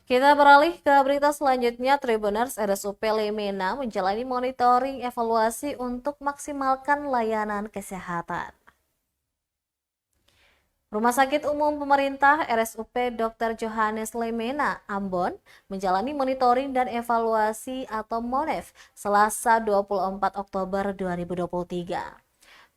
Kita beralih ke berita selanjutnya. Tribuners RSUP Lemena menjalani monitoring evaluasi untuk maksimalkan layanan kesehatan. Rumah Sakit Umum Pemerintah RSUP Dr. Johannes Lemena, Ambon, menjalani monitoring dan evaluasi atau MONEV Selasa 24 Oktober 2023.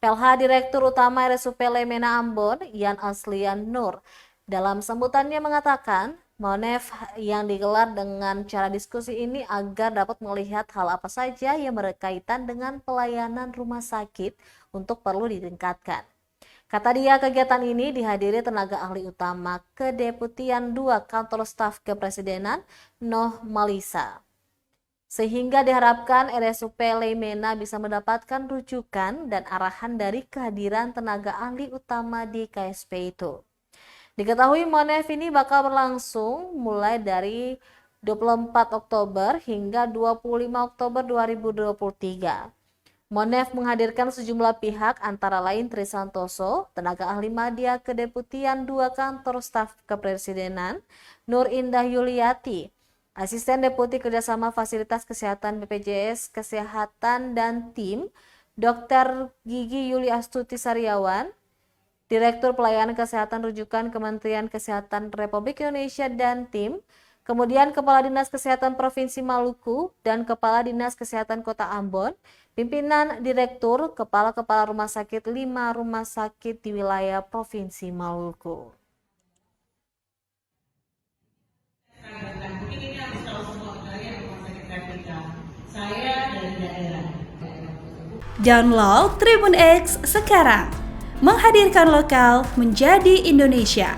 PLH Direktur Utama RSUP Lemena Ambon, Yan Aslian Nur, dalam sambutannya mengatakan, MONEV yang digelar dengan cara diskusi ini agar dapat melihat hal apa saja yang berkaitan dengan pelayanan rumah sakit untuk perlu ditingkatkan. Kata dia, kegiatan ini dihadiri tenaga ahli utama Kedeputian 2 Kantor Staf Kepresidenan, Noh Malisa. Sehingga diharapkan RSUP Lemena bisa mendapatkan rujukan dan arahan dari kehadiran tenaga ahli utama di KSP itu. Diketahui MONEV ini bakal berlangsung mulai dari 24 Oktober hingga 25 Oktober 2023. MONEV menghadirkan sejumlah pihak antara lain Tri Santoso, tenaga ahli media Kedeputian 2 Kantor Staf Kepresidenan, Nur Indah Yuliati, Asisten Deputi Kerjasama Fasilitas Kesehatan BPJS Kesehatan dan tim, Dr. Gigi Yuli Astuti Sariawan, Direktur Pelayanan Kesehatan Rujukan Kementerian Kesehatan Republik Indonesia dan tim, kemudian Kepala Dinas Kesehatan Provinsi Maluku dan Kepala Dinas Kesehatan Kota Ambon, pimpinan Direktur, Kepala-Kepala Rumah Sakit 5 rumah sakit di wilayah Provinsi Maluku. Mungkin ini harus tahu semua kalian rumah sakit vertikal. Saya dari daerah. Download Tribun X sekarang, menghadirkan lokal menjadi Indonesia.